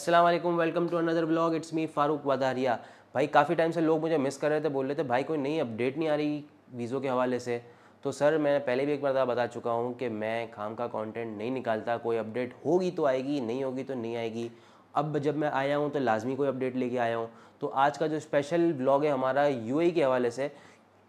अस्सलाम वालेकुम, welcome to another blog. It's me Farooq Wadaria. भाई काफ़ी टाइम से लोग मुझे मिस कर रहे थे, बोल रहे थे भाई कोई नई अपडेट नहीं आ रही वीज़ो के हवाले से। तो सर मैं पहले भी एक बार बता चुका हूँ कि मैं खाम का कंटेंट नहीं निकालता, कोई अपडेट होगी तो आएगी, नहीं होगी तो नहीं आएगी। अब जब मैं आया हूँ तो लाजमी कोई अपडेट लेके आया हूँ। तो आज का जो स्पेशल ब्लॉग है हमारा यूएई के हवाले से।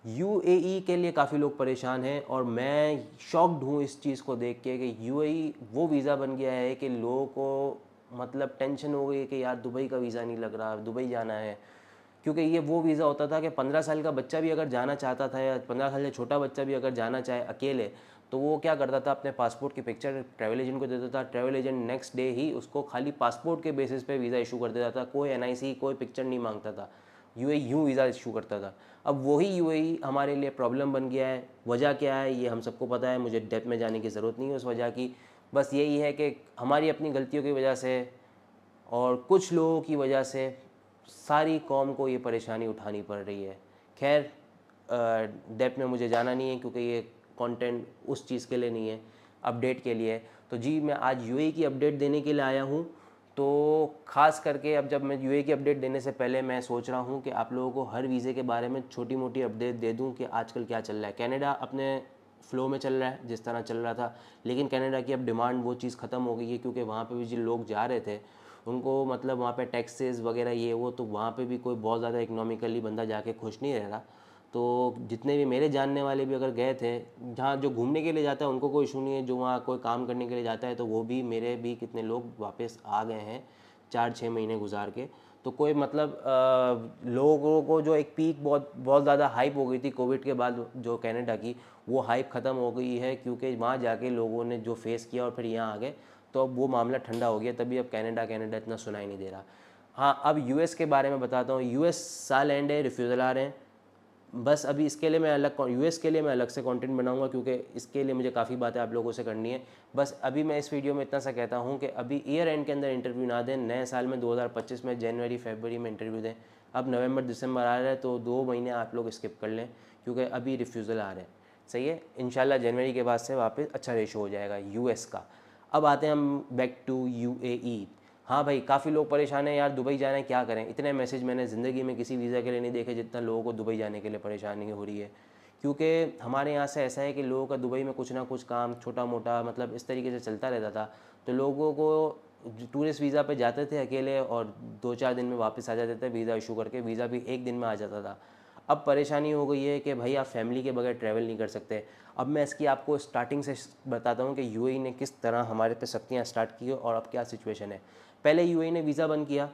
यूएई के लिए काफ़ी लोग परेशान हैं और मैं शॉक्ड हूँ इस चीज़ को देख के कि यूएई वो वीज़ा बन गया है कि लोगों को मतलब टेंशन हो गई है कि यार दुबई का वीज़ा नहीं लग रहा, दुबई जाना है। क्योंकि ये वो वीज़ा होता था कि 15 साल का बच्चा भी अगर जाना चाहता था या 15 साल से छोटा बच्चा भी अगर जाना चाहे अकेले, तो वो क्या करता था, अपने पासपोर्ट की पिक्चर ट्रैवल एजेंट को देता था। ट्रैवल एजेंट नेक्स्ट डे ही उसको खाली पासपोर्ट के बेसिस पे वीज़ा इशू कर देता था, कोई एनआईसी कोई पिक्चर नहीं मांगता था। यूएई यूँ वीज़ा इशू करता था। अब वही यूएई हमारे लिए प्रॉब्लम बन गया है। वजह क्या है ये हम सबको पता है, मुझे डेप्थ में जाने की ज़रूरत नहीं है उस वजह की। बस यही है कि हमारी अपनी गलतियों की वजह से और कुछ लोगों की वजह से सारी कौम को ये परेशानी उठानी पड़ रही है। खैर डेप्थ में मुझे जाना नहीं है क्योंकि ये कंटेंट उस चीज़ के लिए नहीं है, अपडेट के लिए है। तो जी मैं आज यूएई की अपडेट देने के लिए आया हूँ। तो ख़ास करके अब जब मैं यूएई की अपडेट देने से पहले मैं सोच रहा हूँ कि आप लोगों को हर वीज़े के बारे में छोटी मोटी अपडेट दे दूँ कि आजकल क्या चल रहा है। कनाडा अपने फ़्लो में चल रहा है जिस तरह चल रहा था, लेकिन कनाडा की अब डिमांड वो चीज़ ख़त्म हो गई है क्योंकि वहाँ पे भी जो लोग जा रहे थे उनको मतलब वहाँ पे टैक्सेस वगैरह ये वो, तो वहाँ पे भी कोई बहुत ज़्यादा इकोनॉमिकली बंदा जाके खुश नहीं रह रहा। तो जितने भी मेरे जानने वाले भी अगर गए थे, जहाँ जो घूमने के लिए जाता है उनको कोई इशू नहीं है, जो वहाँ कोई काम करने के लिए जाता है तो वो भी, मेरे भी कितने लोग वापस आ गए हैं 4-6 महीने गुजार के। तो कोई मतलब लोगों को जो एक पीक बहुत बहुत ज़्यादा हाइप हो गई थी कोविड के बाद जो कनाडा की, वो हाइप ख़त्म हो गई है क्योंकि वहाँ जाके लोगों ने जो फेस किया और फिर यहाँ आ गए। तो अब वो मामला ठंडा हो गया, तभी अब कनाडा कनाडा इतना सुनाई नहीं दे रहा। हाँ, अब यूएस के बारे में बताता हूँ। यूएस साल एंड है, रिफ्यूज़ल आ रहे हैं। बस अभी इसके लिए मैं अलग यूएस के लिए मैं अलग से कंटेंट बनाऊंगा क्योंकि इसके लिए मुझे काफ़ी बातें आप लोगों से करनी है। बस अभी मैं इस वीडियो में इतना सा कहता हूँ कि अभी ईयर एंड के अंदर इंटरव्यू ना दें, नए साल में 2025 में जनवरी फरवरी में इंटरव्यू दें। अब नवंबर दिसंबर आ रहा है तो 2 महीने आप लोग स्किप कर लें क्योंकि अभी रिफ्यूज़ल आ रहे हैं। सही है, इंशाल्लाह जनवरी के बाद से वापस अच्छा रेशो हो जाएगा यूएस का। अब आते हैं हम बैक टू यूएई। हाँ भाई, काफ़ी लोग परेशान हैं यार, दुबई जाना है क्या करें। इतने मैसेज मैंने ज़िंदगी में किसी वीज़ा के लिए नहीं देखे जितना लोगों को दुबई जाने के लिए परेशानी हो रही है। क्योंकि हमारे यहाँ से ऐसा है कि लोगों का दुबई में कुछ ना कुछ काम छोटा मोटा मतलब इस तरीके से चलता रहता था। तो लोगों को टूरिस्ट वीज़ा पे जाते थे अकेले और 2-4 दिन में वापस आ जाते थे वीज़ा इशू करके, वीज़ा भी 1 दिन में आ जाता था। अब परेशानी हो गई है कि भाई आप फैमिली के बगैर ट्रैवल नहीं कर सकते। अब मैं इसकी आपको स्टार्टिंग से बताता हूँ कि यूएई ने किस तरह हमारे पे सख्तियाँ स्टार्ट की और अब क्या सिचुएशन है। पहले यूएई ने वीज़ा बंद किया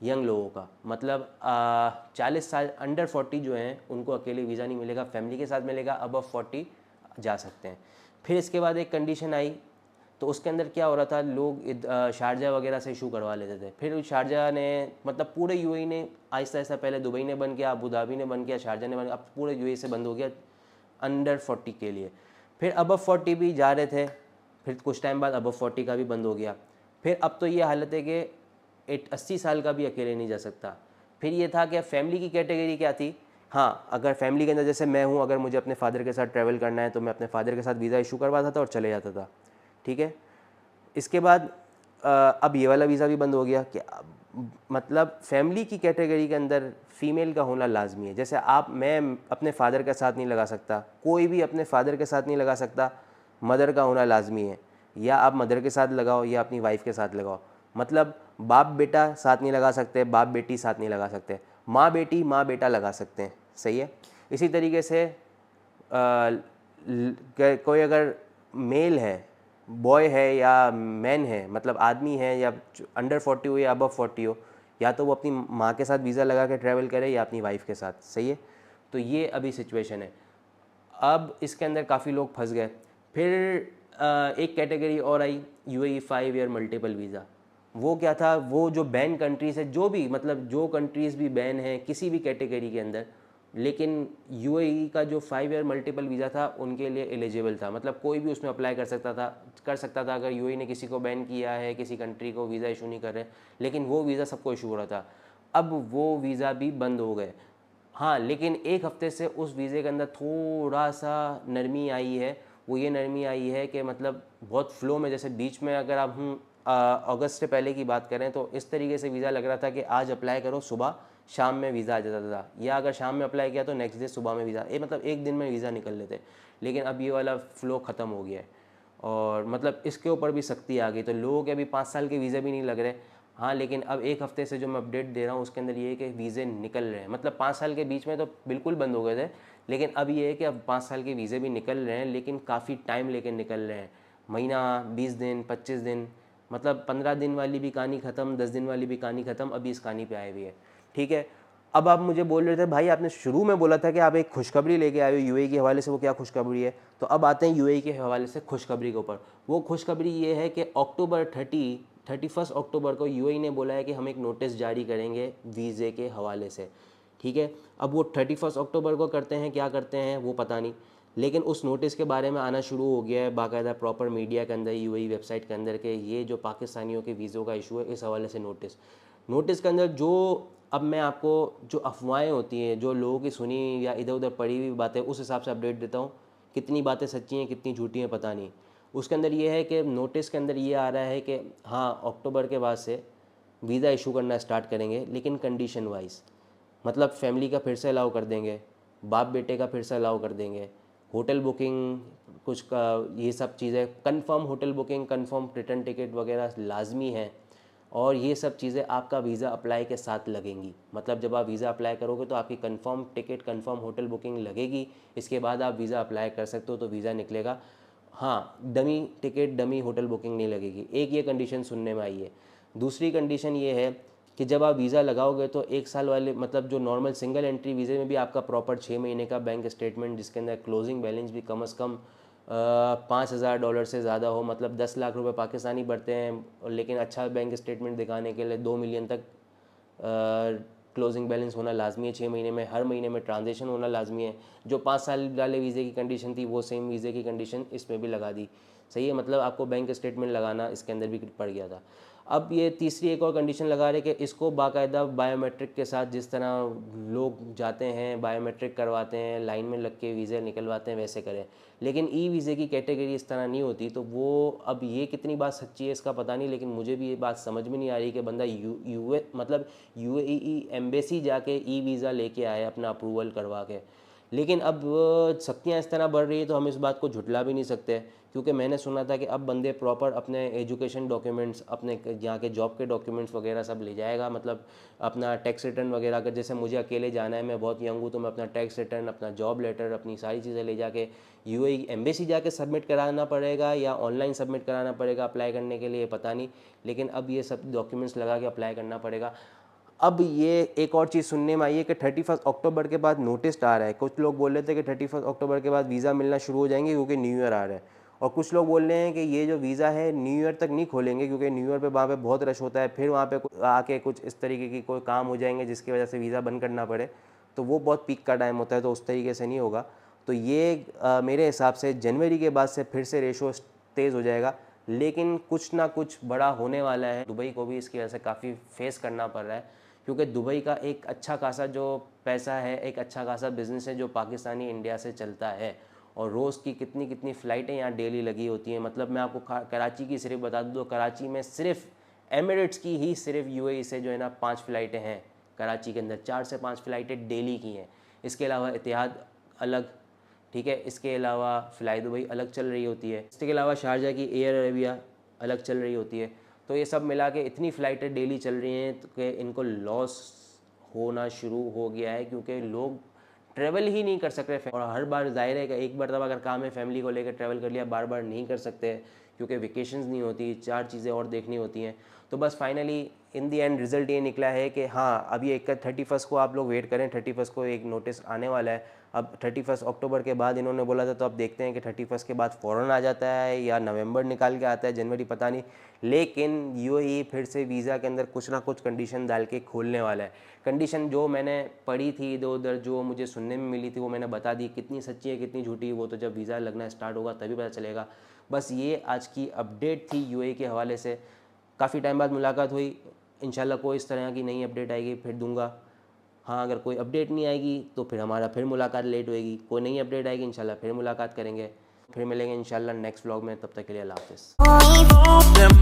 यंग लोगों का, मतलब 40 साल अंडर 40 जो हैं उनको अकेले वीज़ा नहीं मिलेगा, फैमिली के साथ मिलेगा, अबव 40 जा सकते हैं। फिर इसके बाद एक कंडीशन आई, तो उसके अंदर क्या हो रहा था, लोग शारजा वगैरह से इशू करवा लेते थे। फिर शारजा ने मतलब पूरे यूएई ने आहिस्ता आहिस्ता, पहले दुबई ने बंद किया, अबू धाबी ने बंद किया, शारजा ने बंद किया, अब पूरे यूएई से बंद हो गया अंडर 40 के लिए। फिर अबव 40 भी जा रहे थे, फिर कुछ टाइम बाद अबव 40 का भी बंद हो गया। फिर अब तो ये हालत है कि 80 साल का भी अकेले नहीं जा सकता। फिर ये था कि फैमिली की कैटेगरी क्या थी। हाँ, अगर फैमिली के अंदर जैसे मैं हूँ, अगर मुझे अपने फादर के साथ ट्रैवल करना है तो मैं अपने फादर के साथ वीज़ा इशू करवाता था और चले जाता था। ठीक है, इसके बाद अब ये वाला वीज़ा भी बंद हो गया कि मतलब फैमिली की कैटेगरी के अंदर फ़ीमेल का होना लाजमी है। जैसे मैं अपने फ़ादर के साथ नहीं लगा सकता, कोई भी अपने फ़ादर के साथ नहीं लगा सकता, मदर का होना लाजमी है। या आप मदर के साथ लगाओ या अपनी वाइफ के साथ लगाओ, मतलब बाप बेटा साथ नहीं लगा सकते, बाप बेटी साथ नहीं लगा सकते, माँ बेटी माँ बेटा लगा सकते हैं। सही है। इसी तरीके से कोई अगर मेल है, बॉय है या मैन है, मतलब आदमी है या अंडर 40 हो या अबव 40 हो, या तो वो अपनी माँ के साथ वीज़ा लगा के ट्रैवल करे या अपनी वाइफ के साथ। सही है, तो ये अभी सिचुएशन है। अब इसके अंदर काफ़ी लोग फंस गए। फिर एक कैटेगरी और आई, यूएई 5 ईयर मल्टीपल वीज़ा। वो क्या था, वो जो बैन कंट्रीज़ है, जो भी मतलब जो कंट्रीज़ भी बैन है किसी भी कैटेगरी के अंदर, लेकिन यूएई का जो 5 ईयर मल्टीपल वीज़ा था उनके लिए एलिजिबल था, मतलब कोई भी उसमें अप्लाई कर सकता था। अगर यूएई ने किसी को बैन किया है, किसी कंट्री को वीज़ा इशू नहीं कर रहे, लेकिन वो वीज़ा सबको इशू हो रहा था। अब वो वीज़ा भी बंद हो गए। हाँ, लेकिन एक हफ्ते से उस वीज़े के अंदर थोड़ा सा नरमी आई है। वो ये नरमी आई है कि मतलब बहुत फ़्लो में, जैसे बीच में अगर आप अगस्त से पहले की बात करें तो इस तरीके से वीज़ा लग रहा था कि आज अप्लाई करो, सुबह शाम में वीज़ा आ जाता था, या अगर शाम में अप्लाई किया तो नेक्स्ट डे सुबह में वीज़ा, ये मतलब एक दिन में वीज़ा निकल लेते। लेकिन अब ये वाला फ़्लो ख़त्म हो गया है और मतलब इसके ऊपर भी सख्ती आ गई, तो लोगों के अभी 5 साल के वीज़े भी नहीं लग रहे। हाँ, लेकिन अब एक हफ़्ते से जो मैं अपडेट दे रहा हूँ उसके अंदर ये है कि वीज़े निकल रहे हैं। मतलब 5 साल के बीच में तो बिल्कुल बंद हो गए थे, लेकिन अब ये है कि अब 5 साल के वीज़े भी निकल रहे हैं, लेकिन काफ़ी टाइम लेके निकल रहे हैं। महीना, 20 दिन, 25 दिन, मतलब 15 दिन वाली भी कहानी ख़त्म, 10 दिन वाली भी कहानी ख़त्म, अभी इस कहानी पे आए हुई है। ठीक है, अब आप मुझे बोल रहे थे भाई आपने शुरू में बोला था कि आप एक खुशखबरी लेके आए हो यूएई के हवाले से, वो क्या खुशखबरी है? तो अब आते हैं यूएई के हवाले से खुशखबरी के ऊपर। वो खुशखबरी ये है कि अक्टूबर 31 अक्टूबर को यूएई ने बोला है कि हम एक नोटिस जारी करेंगे वीज़े के हवाले से। ठीक है, अब वो 31 अक्टूबर को करते हैं, क्या करते हैं वो पता नहीं, लेकिन उस नोटिस के बारे में आना शुरू हो गया है बाकायदा प्रॉपर मीडिया के अंदर, यूएई वेबसाइट के अंदर, के ये जो पाकिस्तानियों के वीज़ों का इशू है इस हवाले से नोटिस के अंदर जो, अब मैं आपको जो अफवाहें होती हैं, जो लोगों की सुनी या इधर उधर पड़ी हुई बातें, उस हिसाब से अपडेट देता हूँ। कितनी बातें सच्ची हैं कितनी झूठी हैं पता नहीं। उसके अंदर ये है कि नोटिस के अंदर ये आ रहा है कि हाँ अक्टूबर के बाद से वीज़ा इशू करना स्टार्ट करेंगे, लेकिन कंडीशन वाइज, मतलब फैमिली का फिर से अलाउ कर देंगे, बाप बेटे का फिर से अलाउ कर देंगे, होटल बुकिंग कुछ का, ये सब चीज़ें confirm, hotel booking, confirm return ticket वगैरह लाजमी है, और ये सब चीज़ें आपका वीज़ा अप्लाई के साथ लगेंगी। मतलब जब आप वीज़ा अप्लाई करोगे तो आपकी confirm ticket, confirm hotel booking लगेगी, इसके बाद आप वीज़ा अप्लाई कर सकते हो तो वीज़ा निकलेगा। हाँ, dummy ticket, dummy hotel booking नहीं लगेगी, एक ये कंडीशन सुनने में आई है। दूसरी कंडीशन ये है कि जब आप वीज़ा लगाओगे तो 1 साल वाले, मतलब जो नॉर्मल सिंगल एंट्री वीज़े में भी आपका प्रॉपर 6 महीने का बैंक स्टेटमेंट, जिसके अंदर क्लोजिंग बैलेंस भी कम से कम $5,000 से ज़्यादा हो, मतलब 10 लाख रुपए पाकिस्तानी बढ़ते हैं, लेकिन अच्छा बैंक स्टेटमेंट दिखाने के लिए 2 मिलियन तक क्लोजिंग बैलेंस होना लाजमी है 6 महीने में, हर महीने में ट्रांजेक्शन होना लाजमी है। जो 5 साल वाले वीज़े की कंडीशन थी वो सेम वीज़े की कंडीशन इसमें भी लगा दी। सही है, मतलब आपको बैंक स्टेटमेंट लगाना इसके अंदर भी पड़ गया था। अब ये तीसरी एक और कंडीशन लगा रहे कि इसको बाकायदा बायोमेट्रिक के साथ, जिस तरह लोग जाते हैं बायोमेट्रिक करवाते हैं, लाइन में लग के वीज़े निकलवाते हैं, वैसे करें। लेकिन ई वीज़े की कैटेगरी इस तरह नहीं होती, तो वो अब ये कितनी बात सच्ची है इसका पता नहीं, लेकिन मुझे भी ये बात समझ में नहीं आ रही कि बंदा मतलब यूएई एम्बेसी जाके ई वीज़ा लेके आए अपना अप्रूवल करवा के। लेकिन अब शक्तियाँ इस तरह बढ़ रही है तो हम इस बात को झुटला भी नहीं सकते, क्योंकि मैंने सुना था कि अब बंदे प्रॉपर अपने एजुकेशन डॉक्यूमेंट्स, अपने यहाँ के जॉब के डॉक्यूमेंट्स वगैरह सब ले जाएगा, मतलब अपना टैक्स रिटर्न वगैरह, अगर जैसे मुझे अकेले जाना है, मैं बहुत यंग हूँ, तो मैं अपना टैक्स रिटर्न, अपना जॉब लेटर, अपनी सारी चीज़ें ले जाके यूएई एम्बेसी जाके सबमिट कराना पड़ेगा या ऑनलाइन सबमिट कराना पड़ेगा अप्लाई करने के लिए, पता नहीं, लेकिन अब ये सब डॉक्यूमेंट्स लगा के अप्लाई करना पड़ेगा। अब ये एक और चीज़ सुनने में आई है कि 31 अक्टूबर के बाद नोटिस आ रहा है। कुछ लोग बोल रहे थे कि 31 अक्टूबर के बाद वीज़ा मिलना शुरू हो जाएंगे क्योंकि न्यू ईयर आ रहा है, और कुछ लोग बोल रहे हैं कि ये जो वीज़ा है न्यू ईयर तक नहीं खोलेंगे क्योंकि न्यू ईयर पे वहाँ पे बहुत रश होता है, फिर वहाँ पे आके कुछ इस तरीके की कोई काम हो जाएंगे जिसकी वजह से वीज़ा बंद करना पड़े, तो वो बहुत पीक का टाइम होता है, तो उस तरीके से नहीं होगा। तो ये मेरे हिसाब से जनवरी के बाद से फिर से रेशो तेज़ हो जाएगा, लेकिन कुछ ना कुछ बड़ा होने वाला है। दुबई को भी इसकी वजह से काफ़ी फेस करना पड़ रहा है, क्योंकि दुबई का एक अच्छा खासा जो पैसा है, एक अच्छा खासा बिज़नेस है जो पाकिस्तानी इंडिया से चलता है, और रोज़ की कितनी कितनी फ़्लाइटें यहाँ डेली लगी होती हैं। मतलब मैं आपको कराची की सिर्फ बता दूँ तो कराची में सिर्फ एमिरेट्स की ही सिर्फ यूएई से जो है ना 5 फ़्लाइटें हैं कराची के अंदर, 4 से 5 फ़्लाइटें डेली की हैं। इसके अलावा इतिहाद अलग, ठीक है, इसके अलावा फ़्लाई दुबई अलग चल रही होती है, इसके अलावा शारजा की एयर अरेबिया अलग चल रही होती है। तो ये सब मिला के इतनी फ़्लाइटें डेली चल रही हैं कि इनको लॉस होना शुरू हो गया है, क्योंकि लोग ट्रैवल ही नहीं कर सक रहे। और हर बार ज़ाहिर है कि एक बार तब अगर काम है फैमिली को लेकर ट्रैवल कर लिया, बार बार नहीं कर सकते क्योंकि वेकेशंस नहीं होती, 4 चीज़ें और देखनी होती हैं। तो बस finally in the end result ये निकला है कि हाँ अभी 31 को आप लोग वेट करें, 31 को एक नोटिस आने वाला है। अब 31 अक्टूबर के बाद इन्होंने बोला था, तो अब देखते हैं कि 31 के बाद फ़ौरन आ जाता है या नवंबर निकाल के आता है, जनवरी पता नहीं। लेकिन यूएई फिर से वीज़ा के अंदर कुछ ना कुछ कंडीशन डाल के खोलने वाला है। कंडीशन जो मैंने पढ़ी थी इधर उधर, जो मुझे सुनने में मिली थी, वो मैंने बता दी। कितनी सच्ची है कितनी झूठी, वो तो जब वीज़ा लगना स्टार्ट होगा तभी पता चलेगा। बस ये आज की अपडेट थी यूएई के हवाले से। काफ़ी टाइम बाद मुलाकात हुई, इंशाल्लाह कोई इस तरह की नई अपडेट आएगी फिर दूंगा। हाँ, अगर कोई अपडेट नहीं आएगी तो फिर हमारा फिर मुलाकात लेट होएगी। कोई नई अपडेट आएगी इंशाल्लाह फिर मुलाकात करेंगे, फिर मिलेंगे इंशाल्लाह नेक्स्ट व्लॉग में। तब तक के लिए अल्लाह हाफ़िज़।